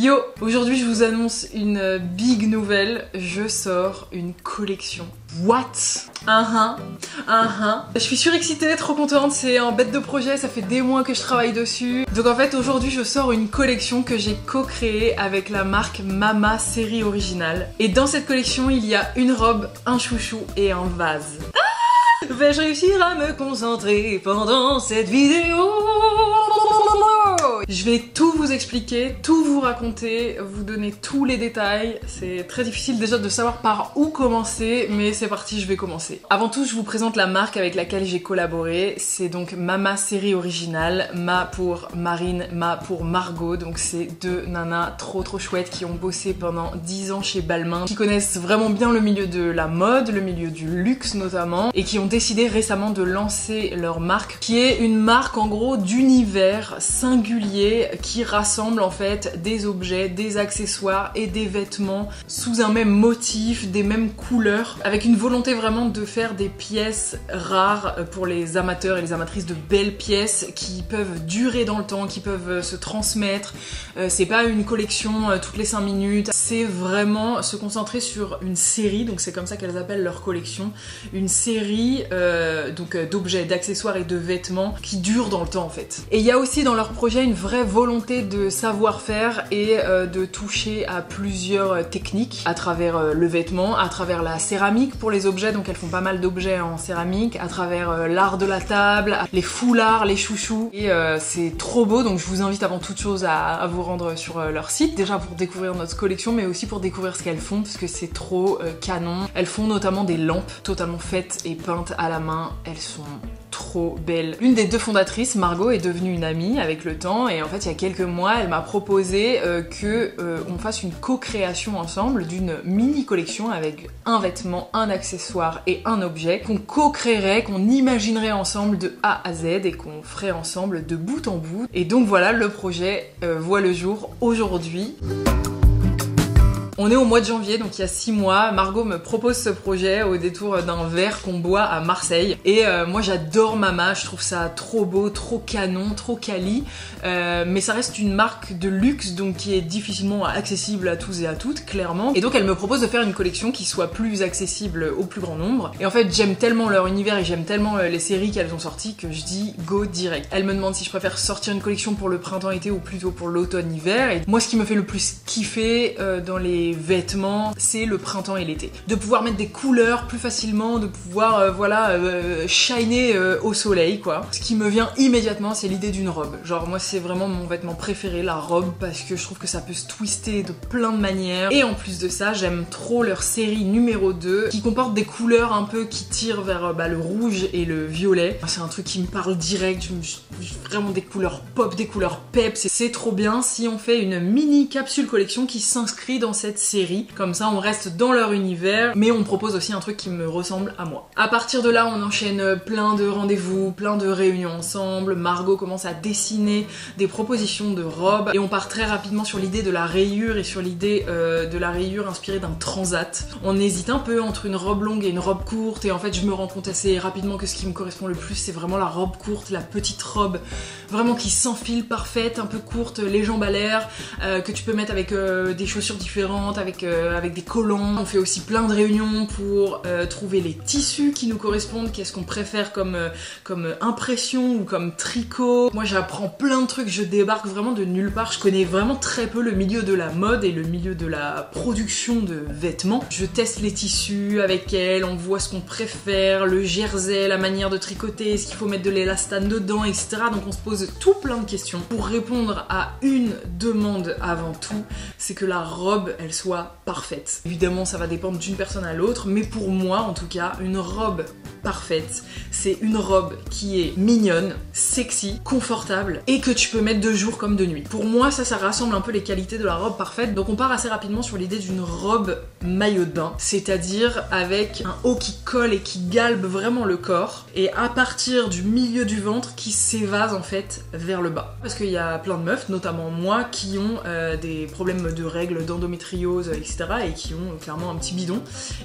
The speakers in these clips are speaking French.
Yo, aujourd'hui je vous annonce une big nouvelle, je sors une collection. What? Je suis surexcitée, trop contente, c'est un bête de projet, ça fait des mois que je travaille dessus. Donc en fait aujourd'hui je sors une collection que j'ai co-créée avec la marque Mama série originale. Et dans cette collection il y a une robe, un chouchou et un vase. Vais-je réussir à me concentrer pendant cette vidéo? Je vais tout vous expliquer, tout vous raconter, vous donner tous les détails. C'est très difficile déjà de savoir par où commencer, mais c'est parti, je vais commencer. Avant tout, je vous présente la marque avec laquelle j'ai collaboré. C'est donc Mama série originale, Ma pour Marine, Ma pour Margot. Donc c'est deux nanas trop chouettes qui ont bossé pendant 10 ans chez Balmain, qui connaissent vraiment bien le milieu de la mode, le milieu du luxe notamment, et qui ont décidé récemment de lancer leur marque, qui est une marque en gros d'univers singulier qui rassemble en fait des objets, des accessoires et des vêtements sous un même motif, des mêmes couleurs, avec une volonté vraiment de faire des pièces rares pour les amateurs et les amatrices de belles pièces qui peuvent durer dans le temps, qui peuvent se transmettre. C'est pas une collection toutes les 5 minutes, c'est vraiment se concentrer sur une série, donc c'est comme ça qu'elles appellent leur collection, une série d'objets, d'accessoires et de vêtements qui durent dans le temps en fait. Et il y a aussi dans leur projet une vraie volonté de savoir-faire et de toucher à plusieurs techniques à travers le vêtement, à travers la céramique pour les objets, donc elles font pas mal d'objets en céramique, à travers l'art de la table, les foulards, les chouchous, et c'est trop beau, donc je vous invite avant toute chose à vous rendre sur leur site, déjà pour découvrir notre collection, mais aussi pour découvrir ce qu'elles font, parce que c'est trop canon. Elles font notamment des lampes totalement faites et peintes à la main, elles sont trop belle. L'une des deux fondatrices, Margot, est devenue une amie avec le temps, et en fait il y a quelques mois elle m'a proposé on fasse une co-création ensemble d'une mini collection avec un vêtement, un accessoire et un objet qu'on co-créerait, qu'on imaginerait ensemble de A à Z et qu'on ferait ensemble de bout en bout. Et donc voilà, le projet voit le jour aujourd'hui. On est au mois de janvier, donc il y a 6 mois, Margot me propose ce projet au détour d'un verre qu'on boit à Marseille. Et moi j'adore Mama, je trouve ça trop beau, trop canon, trop quali. Mais ça reste une marque de luxe, donc qui est difficilement accessible à tous et à toutes, clairement. Et donc elle me propose de faire une collection qui soit plus accessible au plus grand nombre. Et en fait j'aime tellement leur univers et j'aime tellement les séries qu'elles ont sorties que je dis go direct. Elle me demande si je préfère sortir une collection pour le printemps-été ou plutôt pour l'automne-hiver. Et moi ce qui me fait le plus kiffer dans les vêtements, c'est le printemps et l'été. De pouvoir mettre des couleurs plus facilement, de pouvoir shiner au soleil quoi. Ce qui me vient immédiatement, c'est l'idée d'une robe. Genre moi c'est vraiment mon vêtement préféré, la robe, parce que je trouve que ça peut se twister de plein de manières. Et en plus de ça, j'aime trop leur série numéro 2 qui comporte des couleurs un peu qui tirent vers le rouge et le violet. C'est un truc qui me parle direct, vraiment des couleurs pop, des couleurs pep, c'est trop bien. Si on fait une mini capsule collection qui s'inscrit dans cette série, comme ça on reste dans leur univers, mais on propose aussi un truc qui me ressemble à moi. À partir de là, on enchaîne plein de rendez-vous, plein de réunions ensemble. Margot commence à dessiner des propositions de robes et on part très rapidement sur l'idée de la rayure et sur l'idée de la rayure inspirée d'un transat. On hésite un peu entre une robe longue et une robe courte, et en fait je me rends compte assez rapidement que ce qui me correspond le plus c'est vraiment la robe courte, la petite robe vraiment qui s'enfile, parfaite, un peu courte, les jambes à l'air, que tu peux mettre avec des chaussures différentes, avec des collants. On fait aussi plein de réunions pour trouver les tissus qui nous correspondent, qu'est-ce qu'on préfère comme impression ou comme tricot. Moi j'apprends plein de trucs, je débarque vraiment de nulle part, je connais vraiment très peu le milieu de la mode et le milieu de la production de vêtements. Je teste les tissus avec elle, on voit ce qu'on préfère, le jersey, la manière de tricoter, est-ce qu'il faut mettre de l'élastane dedans, etc. Donc on se pose tout plein de questions pour répondre à une demande avant tout, c'est que la robe elle soit parfaite. Évidemment ça va dépendre d'une personne à l'autre, mais pour moi en tout cas, une robe parfaite, c'est une robe qui est mignonne, sexy, confortable et que tu peux mettre de jour comme de nuit. Pour moi ça rassemble un peu les qualités de la robe parfaite, donc on part assez rapidement sur l'idée d'une robe maillot de bain, c'est-à-dire avec un haut qui colle et qui galbe vraiment le corps, et à partir du milieu du ventre qui s'évase en fait vers le bas. Parce qu'il y a plein de meufs, notamment moi, qui ont des problèmes de règles, d'endométriose, etc. et qui ont clairement un petit bidon.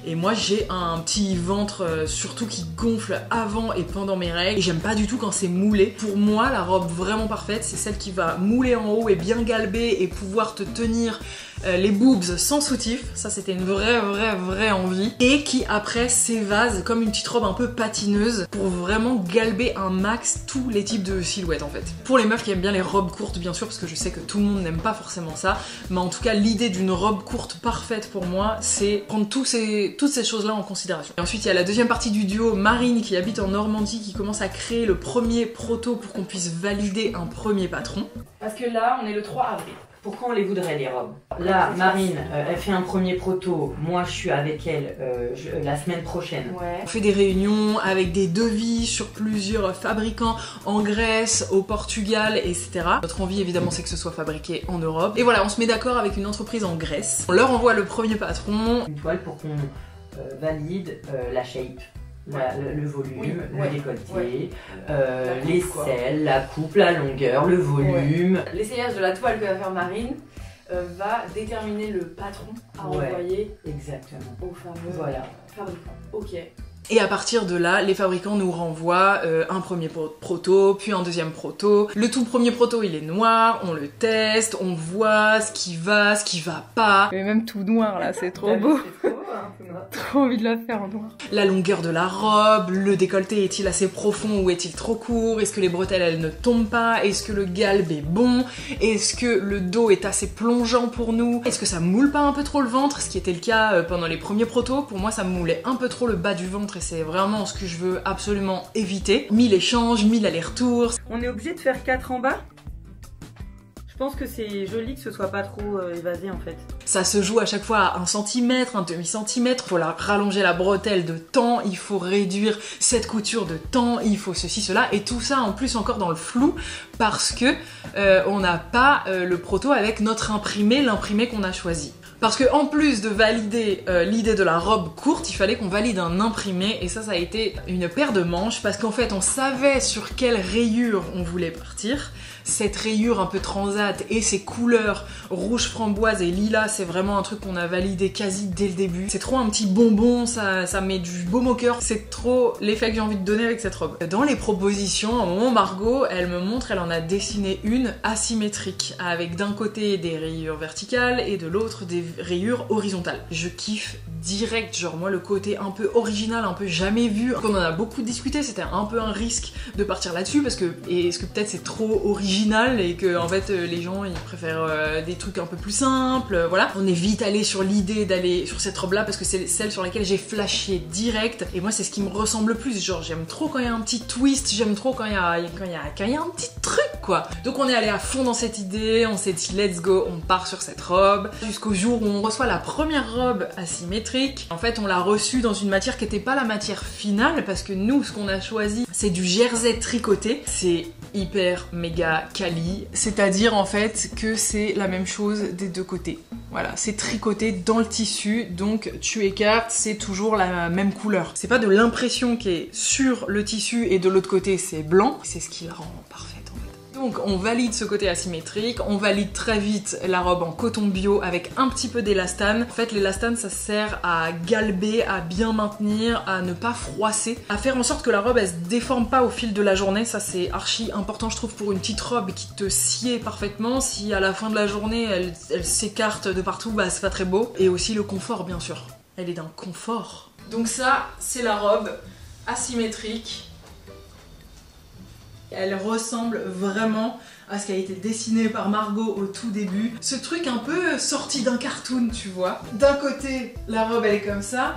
Et moi j'ai un petit ventre surtout qui gonfle avant et pendant mes règles. Et j'aime pas du tout quand c'est moulé. Pour moi, la robe vraiment parfaite, c'est celle qui va mouler en haut et bien galber et pouvoir te tenir les boobs sans soutif, ça c'était une vraie envie, et qui après s'évase comme une petite robe un peu patineuse pour vraiment galber un max tous les types de silhouettes en fait. Pour les meufs qui aiment bien les robes courtes bien sûr, parce que je sais que tout le monde n'aime pas forcément ça, mais en tout cas l'idée d'une robe courte parfaite pour moi, c'est prendre toutes ces choses là en considération. Et ensuite il y a la deuxième partie du duo, Marine qui habite en Normandie, qui commence à créer le premier proto pour qu'on puisse valider un premier patron. Parce que là on est le 3 avril. Pourquoi on les voudrait les robes? Là, Marine, elle fait un premier proto, moi je suis avec elle la semaine prochaine. Ouais. On fait des réunions avec des devis sur plusieurs fabricants en Grèce, au Portugal, etc. Notre envie évidemment c'est que ce soit fabriqué en Europe. Et voilà, on se met d'accord avec une entreprise en Grèce. On leur envoie le premier patron. Une toile pour qu'on valide la shape. Le volume, oui, le décolleté, les selles, la coupe, la longueur, le volume. Ouais. L'essayage de la toile que va faire Marine va déterminer le patron à envoyer exactement au fameux fabricant. Ok. Et à partir de là, les fabricants nous renvoient un premier proto, puis un deuxième proto. Le tout premier proto, il est noir, on le teste, on voit ce qui va pas. Mais même tout noir là, c'est trop beau. Trop envie de la faire en noir. La longueur de la robe, le décolleté est-il assez profond ou est-il trop court? Est-ce que les bretelles elles ne tombent pas? Est-ce que le galbe est bon? Est-ce que le dos est assez plongeant pour nous? Est-ce que ça moule pas un peu trop le ventre? Ce qui était le cas pendant les premiers protos. Pour moi ça moulait un peu trop le bas du ventre et c'est vraiment ce que je veux absolument éviter. 1000 échanges, 1000 allers-retours. On est obligé de faire 4 en bas? Je pense que c'est joli que ce soit pas trop évasé en fait. Ça se joue à chaque fois à 1 cm, un demi-centimètre, il faut rallonger la bretelle de temps, il faut réduire cette couture de temps, il faut ceci, cela, et tout ça en plus encore dans le flou parce que on n'a pas le proto avec notre imprimé, l'imprimé qu'on a choisi. Parce que en plus de valider l'idée de la robe courte, il fallait qu'on valide un imprimé et ça a été une paire de manches parce qu'en fait on savait sur quelle rayure on voulait partir. Cette rayure un peu transat et ces couleurs rouge framboise et lilas, c'est vraiment un truc qu'on a validé quasi dès le début. C'est trop un petit bonbon, ça met du baume au cœur. C'est trop l'effet que j'ai envie de donner avec cette robe. Dans les propositions, à un moment Margot, elle me montre, elle en a dessiné une asymétrique avec d'un côté des rayures verticales et de l'autre des rayures horizontales. Je kiffe direct, genre moi le côté un peu original, un peu jamais vu. On en a beaucoup discuté, c'était un peu un risque de partir là-dessus parce que est-ce que peut-être c'est trop original et que en fait les gens ils préfèrent des trucs un peu plus simples, voilà. On est vite allé sur l'idée d'aller sur cette robe là parce que c'est celle sur laquelle j'ai flashé direct et moi c'est ce qui me ressemble le plus, genre j'aime trop quand il y a un petit twist, j'aime trop quand il y a un petit truc quoi. Donc on est allé à fond dans cette idée, on s'est dit let's go, on part sur cette robe jusqu'au jour où on reçoit la première robe asymétrique. En fait on l'a reçue dans une matière qui n'était pas la matière finale parce que nous ce qu'on a choisi c'est du jersey tricoté, c'est hyper méga quali, c'est-à-dire en fait que c'est la même chose des deux côtés. Voilà, c'est tricoté dans le tissu, donc tu écartes, c'est toujours la même couleur. C'est pas de l'impression qui est sur le tissu et de l'autre côté c'est blanc, c'est ce qui la rend parfaite en fait. Donc on valide ce côté asymétrique, on valide très vite la robe en coton bio avec un petit peu d'élastane. En fait l'élastane ça sert à galber, à bien maintenir, à ne pas froisser, à faire en sorte que la robe elle se déforme pas au fil de la journée. Ça c'est archi important je trouve pour une petite robe qui te sied parfaitement. Si à la fin de la journée elle s'écarte de partout, bah c'est pas très beau. Et aussi le confort bien sûr, elle est d'un confort. Donc ça c'est la robe asymétrique. Elle ressemble vraiment à ce qui a été dessiné par Margot au tout début. Ce truc un peu sorti d'un cartoon, tu vois. D'un côté, la robe elle est comme ça,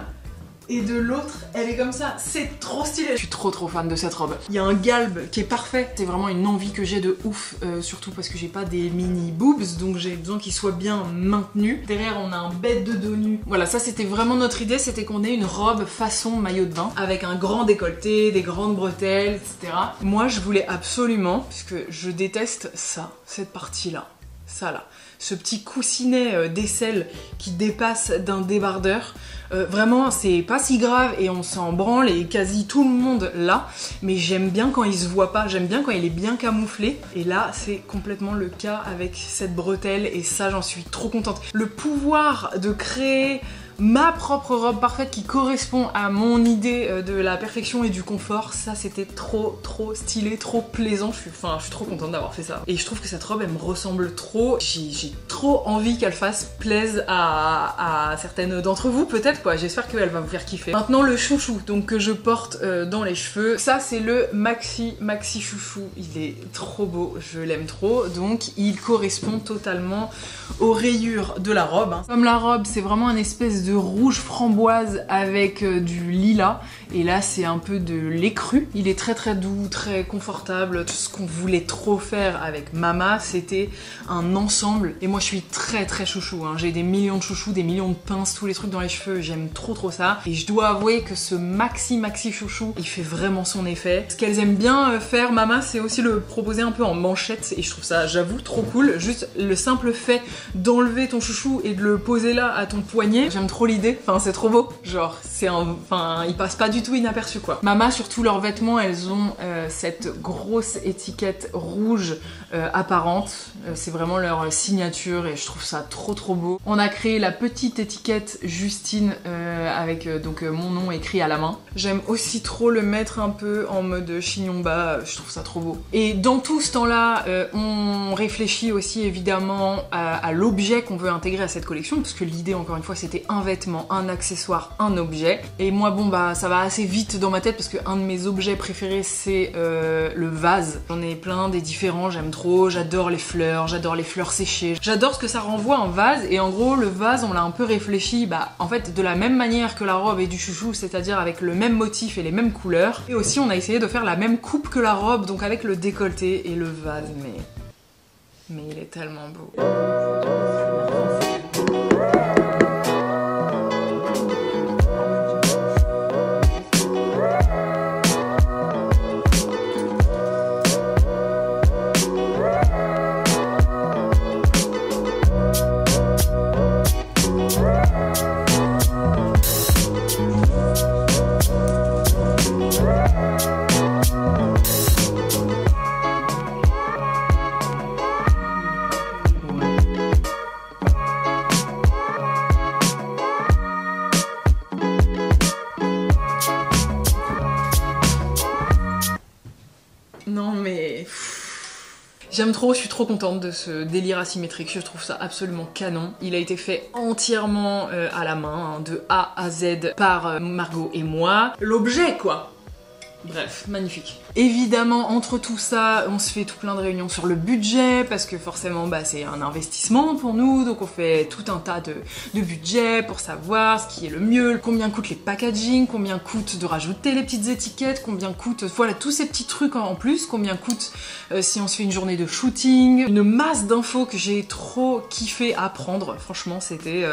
et de l'autre, elle est comme ça. C'est trop stylé. Je suis trop fan de cette robe. Il y a un galbe qui est parfait. C'est vraiment une envie que j'ai de ouf, surtout parce que j'ai pas des mini boobs, donc j'ai besoin qu'ils soient bien maintenus. Derrière, on a un bête de dos nu. Voilà, ça c'était vraiment notre idée, c'était qu'on ait une robe façon maillot de bain, avec un grand décolleté, des grandes bretelles, etc. Moi, je voulais absolument, puisque je déteste ça, cette partie-là. Ça là, ce petit coussinet d'aisselle qui dépasse d'un débardeur. Vraiment c'est pas si grave et on s'en branle et quasi tout le monde là, mais j'aime bien quand il se voit pas, j'aime bien quand il est bien camouflé et là c'est complètement le cas avec cette bretelle et ça j'en suis trop contente. Le pouvoir de créer ma propre robe parfaite qui correspond à mon idée de la perfection et du confort. Ça c'était trop stylé, trop plaisant. Je suis trop contente d'avoir fait ça. Et je trouve que cette robe elle me ressemble trop. J'ai trop envie qu'elle fasse plaise à certaines d'entre vous peut-être quoi. J'espère qu'elle va vous faire kiffer. Maintenant le chouchou donc que je porte dans les cheveux. Ça c'est le maxi chouchou. Il est trop beau, je l'aime trop. Donc il correspond totalement aux rayures de la robe. Comme la robe c'est vraiment une espèce de rouge framboise avec du lilas. Et là c'est un peu de lait cru. Il est très doux, très confortable. Tout ce qu'on voulait trop faire avec Mama, c'était un ensemble. Et moi je suis très chouchou. J'ai des millions de chouchous, des millions de pinces, tous les trucs dans les cheveux. J'aime trop ça. Et je dois avouer que ce maxi chouchou, il fait vraiment son effet. Ce qu'elles aiment bien faire, Mama, c'est aussi le proposer un peu en manchette. Et je trouve ça, j'avoue, trop cool. Juste le simple fait d'enlever ton chouchou et de le poser là à ton poignet. J'aime trop l'idée. Enfin, c'est trop beau. Genre, il passe pas du tout inaperçu quoi. Mama, sur tous leurs vêtements, elles ont cette grosse étiquette rouge apparente. C'est vraiment leur signature et je trouve ça trop beau. On a créé la petite étiquette Justine avec donc mon nom écrit à la main. J'aime aussi trop le mettre un peu en mode chignon bas. Je trouve ça trop beau. Et dans tout ce temps-là, on réfléchit aussi évidemment à l'objet qu'on veut intégrer à cette collection parce que l'idée encore une fois c'était un vêtement, un accessoire, un objet. Et moi bon bah ça va assez vite dans ma tête parce que un de mes objets préférés c'est le vase. J'en ai plein des différents, j'aime trop, j'adore les fleurs séchées. J'adore ce que ça renvoie un vase et en gros le vase on l'a un peu réfléchi en fait de la même manière que la robe et du chouchou, c'est-à-dire avec le même motif et les mêmes couleurs. Et aussi on a essayé de faire la même coupe que la robe, donc avec le décolleté et le vase, mais il est tellement beau. Non mais... J'aime trop, je suis trop contente de ce délire asymétrique, je trouve ça absolument canon. Il a été fait entièrement à la main, de A à Z par Margot et moi. L'objet quoi. Bref, magnifique. Évidemment, entre tout ça, on se fait tout plein de réunions sur le budget, parce que forcément, c'est un investissement pour nous, donc on fait tout un tas de budgets pour savoir ce qui est le mieux, combien coûtent les packaging, combien coûte de rajouter les petites étiquettes, combien coûte, voilà, tous ces petits trucs en plus, combien coûte si on se fait une journée de shooting, une masse d'infos que j'ai trop kiffé apprendre, franchement, c'était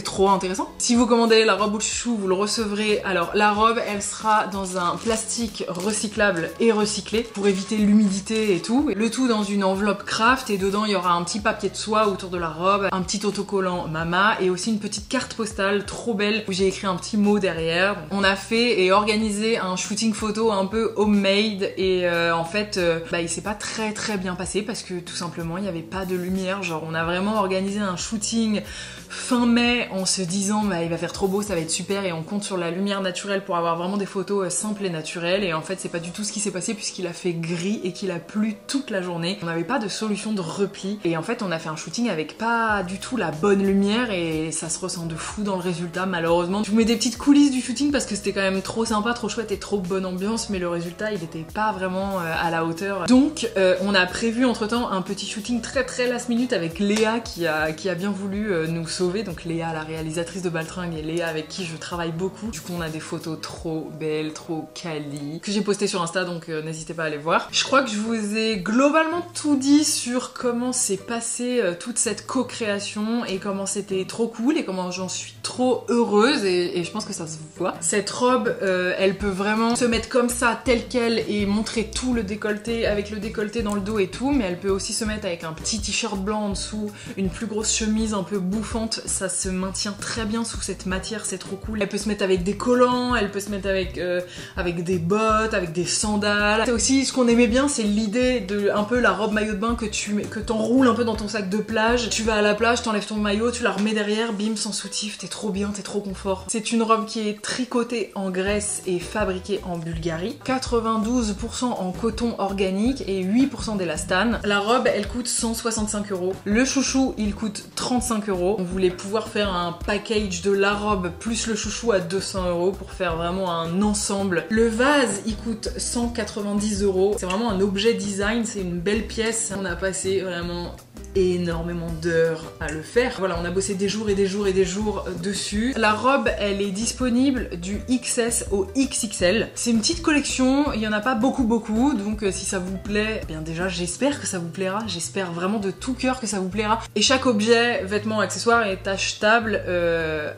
trop intéressant. Si vous commandez la robe ou le chouchou, vous le recevrez. Alors la robe, elle sera dans un plastique recyclable et recyclé pour éviter l'humidité et tout. Le tout dans une enveloppe craft et dedans il y aura un petit papier de soie autour de la robe, un petit autocollant Mama et aussi une petite carte postale trop belle où j'ai écrit un petit mot derrière. On a fait et organisé un shooting photo un peu homemade et en fait il s'est pas très bien passé parce que tout simplement il n'y avait pas de lumière. Genre on a vraiment organisé un shooting fin mai en se disant il va faire trop beau, ça va être super et on compte sur la lumière naturelle pour avoir vraiment des photos simples et naturelles et en fait c'est pas du tout ce qui s'est passé puisqu'il a fait gris et qu'il a plu toute la journée. On n'avait pas de solution de repli et en fait on a fait un shooting avec pas du tout la bonne lumière et ça se ressent de fou dans le résultat malheureusement. Je vous mets des petites coulisses du shooting parce que c'était quand même trop sympa, trop chouette et trop bonne ambiance mais le résultat il était pas vraiment à la hauteur. Donc on a prévu entre temps un petit shooting très last minute avec Léa qui a bien voulu nous sauver. Donc Léa, la réalisatrice de Baltringue et Léa avec qui je travaille beaucoup. Du coup on a des photos trop belles, trop quali que j'ai postées sur Insta donc n'hésitez pas à aller voir. Je crois que je vous ai globalement tout dit sur comment s'est passée toute cette co-création et comment c'était trop cool et comment j'en suis trop heureuse et je pense que ça se voit. Cette robe elle peut vraiment se mettre comme ça telle quelle et montrer tout le décolleté avec le décolleté dans le dos et tout, mais elle peut aussi se mettre avec un petit t-shirt blanc en dessous, une plus grosse chemise un peu bouffante. Ça se maintient très bien sous cette matière, c'est trop cool. Elle peut se mettre avec des collants, elle peut se mettre avec des bottes, avec des sandales. C'est aussi ce qu'on aimait bien, c'est l'idée de un peu la robe maillot de bain que t'enroules un peu dans ton sac de plage. Tu vas à la plage, t'enlèves ton maillot, tu la remets derrière, bim, sans soutif, t'es trop bien, t'es trop confort. C'est une robe qui est tricotée en Grèce et fabriquée en Bulgarie. 92% en coton organique et 8% d'élastane. La robe, elle coûte 165 €. Le chouchou, il coûte 35 €. On voulait pouvoir faire un package de la robe plus le chouchou à 200 € pour faire vraiment un ensemble. Le vase, il coûte 190 €. C'est vraiment un objet design, c'est une belle pièce. On a passé vraiment énormément d'heures à le faire. Voilà, on a bossé des jours et des jours et des jours dessus. La robe, elle est disponible du XS au XXL. C'est une petite collection, il y en a pas beaucoup, donc si ça vous plaît, eh bien déjà j'espère que ça vous plaira, j'espère vraiment de tout cœur que ça vous plaira. Et chaque objet, vêtement, accessoire est achetable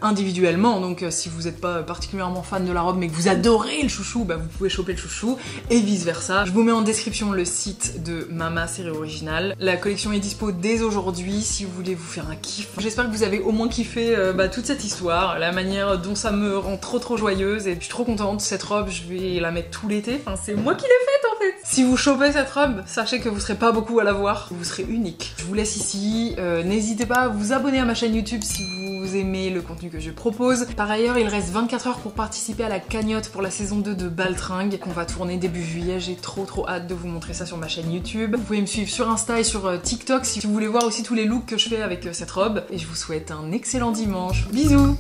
individuellement, donc si vous n'êtes pas particulièrement fan de la robe mais que vous adorez le chouchou, bah vous pouvez choper le chouchou et vice versa. Je vous mets en description le site de Mama Série Originale. La collection est dispo dès aujourd'hui si vous voulez vous faire un kiff. J'espère que vous avez au moins kiffé toute cette histoire, la manière dont ça me rend trop joyeuse et je suis trop contente. Cette robe, je vais la mettre tout l'été, enfin c'est moi qui l'ai faite en fait. Si vous chopez cette robe, sachez que vous serez pas beaucoup à la voir, vous serez unique. Je vous laisse ici, n'hésitez pas à vous abonner à ma chaîne YouTube si vous aimez le contenu que je propose. Par ailleurs, il reste 24 heures pour participer à la cagnotte pour la saison 2 de Baltringue qu'on va tourner début juillet. J'ai trop hâte de vous montrer ça sur ma chaîne YouTube. Vous pouvez me suivre sur Insta et sur TikTok si vous voulez voir aussi tous les looks que je fais avec cette robe. Et je vous souhaite un excellent dimanche. Bisous!